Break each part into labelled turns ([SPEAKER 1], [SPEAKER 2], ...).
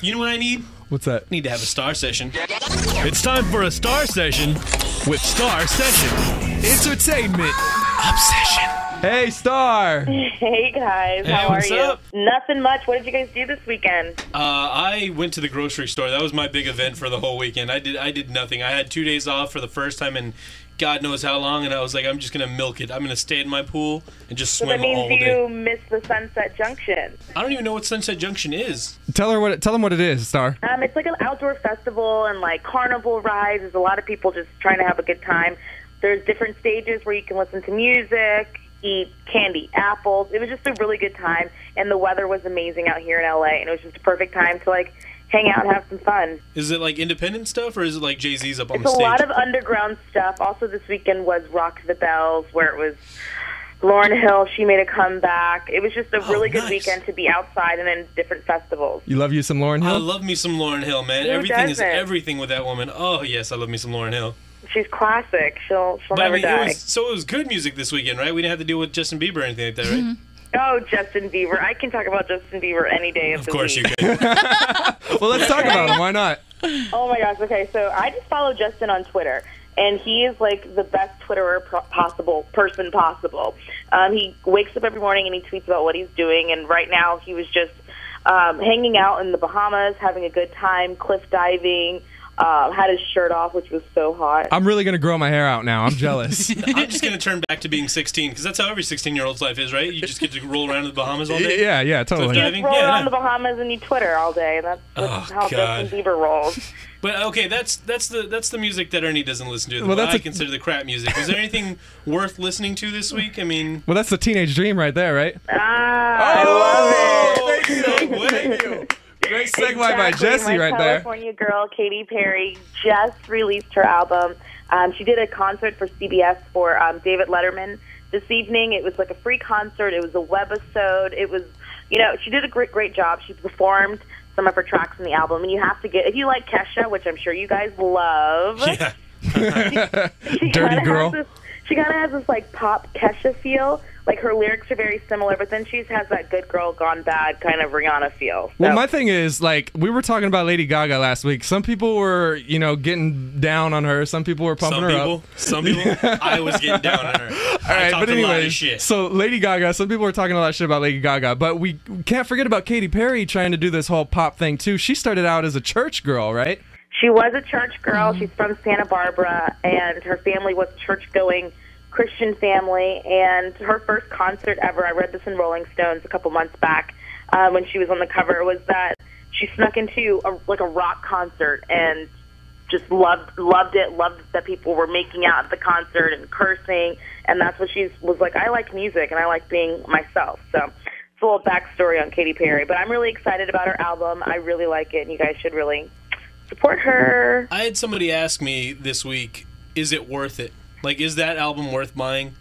[SPEAKER 1] You know what I need?
[SPEAKER 2] What's that?
[SPEAKER 1] I need to have a Starr Session.
[SPEAKER 3] It's time for a Starr Session with Starr Session. Entertainment.
[SPEAKER 1] ObSession.
[SPEAKER 2] Hey, Starr.
[SPEAKER 4] Hey guys,
[SPEAKER 1] Hey,
[SPEAKER 4] how are
[SPEAKER 1] what's
[SPEAKER 4] you?
[SPEAKER 1] up?
[SPEAKER 4] Nothing much. What did you guys do this weekend?
[SPEAKER 1] I went to the grocery store. That was my big event for the whole weekend. I did nothing. I had 2 days off for the first time in God knows how long, and I was like, I'm just gonna milk it. I'm gonna stay in my pool and just
[SPEAKER 4] So
[SPEAKER 1] swim
[SPEAKER 4] that
[SPEAKER 1] all
[SPEAKER 4] means
[SPEAKER 1] day.
[SPEAKER 4] you missed the Sunset Junction.
[SPEAKER 1] I don't even know what Sunset Junction is.
[SPEAKER 2] Tell them what it is, Starr.
[SPEAKER 4] It's like an outdoor festival and like carnival rides. There's a lot of people just trying to have a good time. There's different stages where you can listen to music, eat candy apples. It was just a really good time, and the weather was amazing out here in LA, and it was just a perfect time to like hang out and have some fun.
[SPEAKER 1] Is it like independent stuff, or is it like Jay-Z's up on
[SPEAKER 4] It's
[SPEAKER 1] the
[SPEAKER 4] a
[SPEAKER 1] stage?
[SPEAKER 4] lot of underground stuff. Also this weekend was Rock the Bells, where it was Lauryn Hill. She made a comeback. It was just a really good
[SPEAKER 1] nice.
[SPEAKER 4] weekend to be outside and in different festivals.
[SPEAKER 2] You love you some Lauryn
[SPEAKER 1] I
[SPEAKER 2] Hill?
[SPEAKER 1] love me some Lauryn Hill, man.
[SPEAKER 4] Who
[SPEAKER 1] Everything is
[SPEAKER 4] doesn't?
[SPEAKER 1] everything with that woman. Oh yes, I love me some Lauryn Hill.
[SPEAKER 4] She's classic. She'll
[SPEAKER 1] But
[SPEAKER 4] never
[SPEAKER 1] I mean,
[SPEAKER 4] die.
[SPEAKER 1] it was good music this weekend, right? We didn't have to deal with Justin Bieber or anything like that, right?
[SPEAKER 4] Oh, Justin Bieber. I can talk about Justin Bieber any day of
[SPEAKER 1] Of
[SPEAKER 4] the
[SPEAKER 1] course
[SPEAKER 4] week.
[SPEAKER 1] you can.
[SPEAKER 2] Well, let's talk about him. Why not?
[SPEAKER 4] Oh my gosh. Okay, so I just follow Justin on Twitter, and he is like the best Twitterer possible. He wakes up every morning and he tweets about what he's doing, and right now he was just hanging out in the Bahamas, having a good time, cliff diving, had his shirt off, which was so hot.
[SPEAKER 2] I'm really going to grow my hair out now. I'm jealous.
[SPEAKER 1] I'm just gonna turn back to being 16 because that's how every 16-year-old's life is, right? You just get to roll around in the Bahamas all day.
[SPEAKER 2] Yeah, totally.
[SPEAKER 1] Cliff
[SPEAKER 4] You
[SPEAKER 1] diving?
[SPEAKER 4] just roll
[SPEAKER 1] Yeah,
[SPEAKER 4] around
[SPEAKER 1] yeah.
[SPEAKER 4] the Bahamas and you Twitter all day, and that's how
[SPEAKER 1] God.
[SPEAKER 4] Justin Bieber rolls.
[SPEAKER 1] But okay, that's the music that Ernie doesn't listen to.
[SPEAKER 2] Well,
[SPEAKER 1] What
[SPEAKER 2] that's
[SPEAKER 1] I
[SPEAKER 2] a-
[SPEAKER 1] consider the crap music. Was there anything worth listening to this week? I mean,
[SPEAKER 2] Well, that's the teenage dream right there, right?
[SPEAKER 4] I love it.
[SPEAKER 1] Thank you.
[SPEAKER 2] Great segue by Jesse
[SPEAKER 4] My
[SPEAKER 2] right there.
[SPEAKER 4] California girl, Katy Perry, just released her album. She did a concert for CBS for David Letterman this evening. It was like a free concert. It was a webisode. It was, she did a great job. She performed some of her tracks in the album, and you have to if you like Kesha, which I'm sure you guys love.
[SPEAKER 1] Yeah.
[SPEAKER 4] She
[SPEAKER 2] Dirty
[SPEAKER 4] kinda
[SPEAKER 2] girl.
[SPEAKER 4] She kind of has this like pop Kesha feel. Like her lyrics are very similar, but then she has that good girl gone bad kind of Rihanna feel.
[SPEAKER 2] Well,
[SPEAKER 4] So-
[SPEAKER 2] my thing is, like, we were talking about Lady Gaga last week. Some people were, getting down on her. Some people were pumping her up.
[SPEAKER 1] Some people, I was getting down on her.
[SPEAKER 2] All right, but
[SPEAKER 1] a lot
[SPEAKER 2] anyway,
[SPEAKER 1] of shit.
[SPEAKER 2] so Lady Gaga, some people were talking a lot of shit about Lady Gaga, but we can't forget about Katy Perry trying to do this whole pop thing, too. She started out as a church girl, right?
[SPEAKER 4] She was a church girl. She's from Santa Barbara, and her family was a church-going Christian family. And her first concert ever, I read this in Rolling Stones a couple months back when she was on the cover, was that she snuck into a rock concert and just loved it, loved that people were making out at the concert and cursing. And that's what she was like, I like music and I like being myself. So it's a little backstory on Katy Perry. But I'm really excited about her album. I really like it, and you guys should really support her.
[SPEAKER 1] I had somebody ask me this week, is it worth it? Like, is that album worth buying?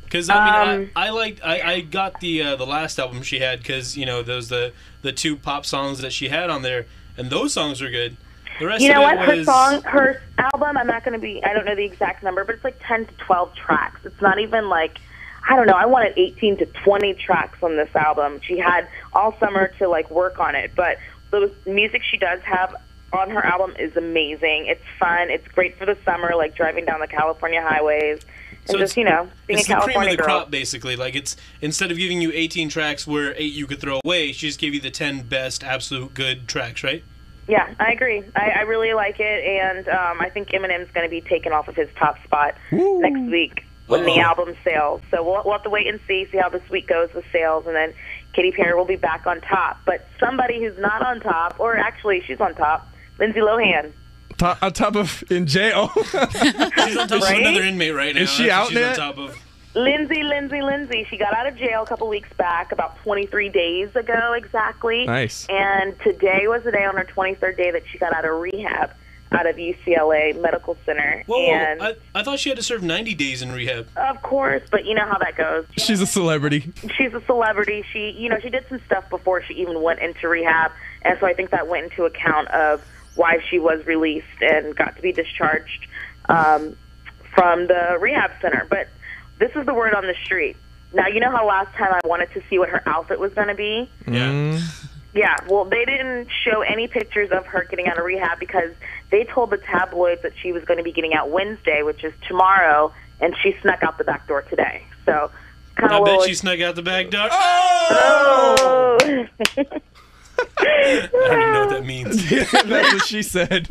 [SPEAKER 1] Because I mean, I got the last album she had because those the two pop songs that she had on there, and those songs were good. The rest
[SPEAKER 4] You know
[SPEAKER 1] of
[SPEAKER 4] what?
[SPEAKER 1] it was,
[SPEAKER 4] Her album, I don't know the exact number, but it's like 10 to 12 tracks. It's not even like, I don't know, I wanted 18 to 20 tracks on this album. She had all summer to like work on it, but the music she does have on her album is amazing. It's fun. It's great for the summer, like driving down the California highways. And
[SPEAKER 1] So
[SPEAKER 4] just, being a
[SPEAKER 1] it's the cream of
[SPEAKER 4] California
[SPEAKER 1] the
[SPEAKER 4] girl.
[SPEAKER 1] crop, basically. Like, it's instead of giving you 18 tracks where 8 you could throw away, she just gave you the 10 best, absolute good tracks, right?
[SPEAKER 4] Yeah, I agree. I really like it, and I think Eminem's going to be taken off of his top spot next week when the album sales. So we'll have to wait and see how this week goes with sales, and then Katy Perry will be back on top. But somebody who's not on top, or actually she's on top, Lindsay Lohan.
[SPEAKER 2] On top of in jail.
[SPEAKER 1] She's on top of
[SPEAKER 4] Right?
[SPEAKER 1] another inmate right now.
[SPEAKER 2] Is she
[SPEAKER 1] That's what
[SPEAKER 2] out
[SPEAKER 1] she's
[SPEAKER 2] yet?
[SPEAKER 1] on top of.
[SPEAKER 4] Lindsay. She got out of jail a couple weeks back, about 23 days ago exactly.
[SPEAKER 2] Nice.
[SPEAKER 4] And today was the day on her 23rd day that she got out of rehab, out of UCLA Medical Center.
[SPEAKER 1] Whoa,
[SPEAKER 4] And
[SPEAKER 1] I thought she had to serve 90 days in rehab.
[SPEAKER 4] of course, but you know how that goes.
[SPEAKER 2] She's a celebrity.
[SPEAKER 4] She's a celebrity. She did some stuff before she even went into rehab, and so I think that went into account of why she was released and got to be discharged from the rehab center. But this is the word on the street. Now, you know how last time I wanted to see what her outfit was going to be?
[SPEAKER 1] Yeah.
[SPEAKER 4] Yeah, well, they didn't show any pictures of her getting out of rehab because they told the tabloids that she was going to be getting out Wednesday, which is tomorrow, and she snuck out the back door today. So, kind of.
[SPEAKER 1] I bet she snuck out the back door.
[SPEAKER 4] Oh!
[SPEAKER 1] I don't even know what that means.
[SPEAKER 2] That's what she said.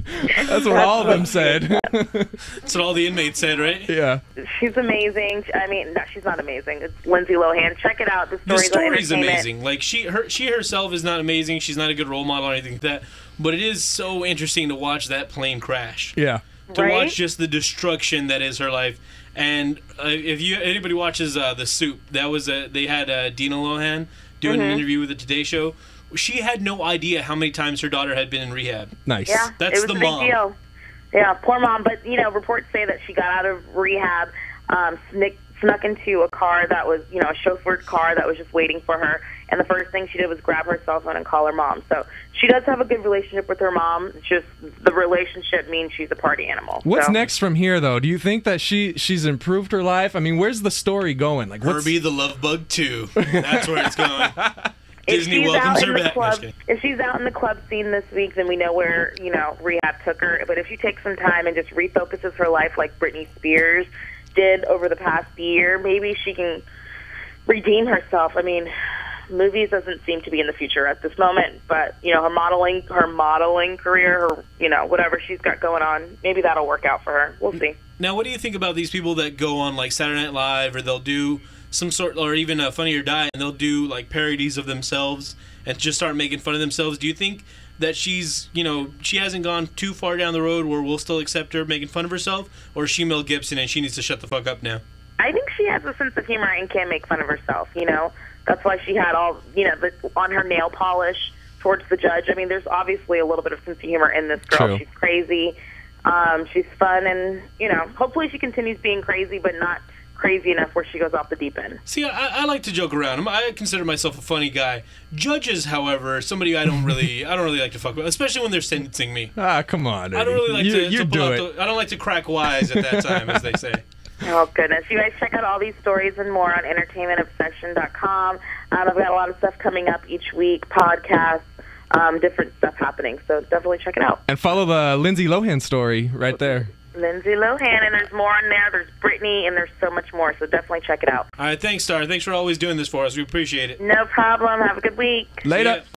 [SPEAKER 2] That's what all of them said.
[SPEAKER 1] That's what all the inmates said, right?
[SPEAKER 2] Yeah.
[SPEAKER 4] She's amazing. I mean, no, she's not amazing. It's Lindsay Lohan. Check it out.
[SPEAKER 1] The story's amazing. Like she herself is not amazing. She's not a good role model or anything like that. But it is so interesting to watch that plane crash.
[SPEAKER 2] Yeah.
[SPEAKER 1] To watch just the destruction that is her life. And if anybody watches The Soup, that was they had Dina Lohan doing an interview with the Today Show. She had no idea how many times her daughter had been in rehab.
[SPEAKER 2] Nice.
[SPEAKER 4] Yeah,
[SPEAKER 1] that's
[SPEAKER 4] it was
[SPEAKER 1] the
[SPEAKER 4] a big
[SPEAKER 1] mom.
[SPEAKER 4] Deal. Yeah, poor mom. But reports say that she got out of rehab, snuck into a car that was, a chauffeured car that was just waiting for her. And the first thing she did was grab her cell phone and call her mom. So she does have a good relationship with her mom. It's just the relationship means she's a party animal.
[SPEAKER 2] What's next from here, though? Do you think that she's improved her life? I mean, where's the story going? Like,
[SPEAKER 1] Herbie the Love Bug 2. That's where it's going. Disney welcomes her back.
[SPEAKER 4] If she's out in the club scene this week, then we know where, rehab took her. But if she takes some time and just refocuses her life like Britney Spears did over the past year, maybe she can redeem herself. I mean, movies doesn't seem to be in the future at this moment, but, her modeling career, her, whatever she's got going on, maybe that'll work out for her. We'll see.
[SPEAKER 1] Now, what do you think about these people that go on, like, Saturday Night Live, or they'll do some sort, or even Funny or Die, and they'll do like parodies of themselves and just start making fun of themselves? Do you think that she's, she hasn't gone too far down the road where we'll still accept her making fun of herself, or is she Mel Gibson and she needs to shut the fuck up now?
[SPEAKER 4] I think she has a sense of humor and can make fun of herself. That's why she had all, on her nail polish towards the judge. I mean, there's obviously a little bit of sense of humor in this girl.
[SPEAKER 2] True.
[SPEAKER 4] She's crazy. She's fun, and hopefully she continues being crazy, but not crazy enough where she goes off the deep end.
[SPEAKER 1] See, I like to joke around. I consider myself a funny guy. Judges, however, are somebody I don't really like to fuck with, especially when they're sentencing me.
[SPEAKER 2] Ah, come on, Eddie.
[SPEAKER 1] I don't really like to
[SPEAKER 2] do
[SPEAKER 1] pull
[SPEAKER 2] it.
[SPEAKER 1] out I don't like to crack wise at that time, as they say.
[SPEAKER 4] Oh, goodness. You guys check out all these stories and more on entertainmentobsession.com. I've got a lot of stuff coming up each week, podcasts, different stuff happening. So definitely check it out.
[SPEAKER 2] And follow the Lindsay Lohan story right there.
[SPEAKER 4] Lindsay Lohan, and there's more on there. There's Britney, and there's so much more. So definitely check it out.
[SPEAKER 1] All right, thanks, Starr. Thanks for always doing this for us. We appreciate it.
[SPEAKER 4] No problem. Have a good week.
[SPEAKER 2] Later.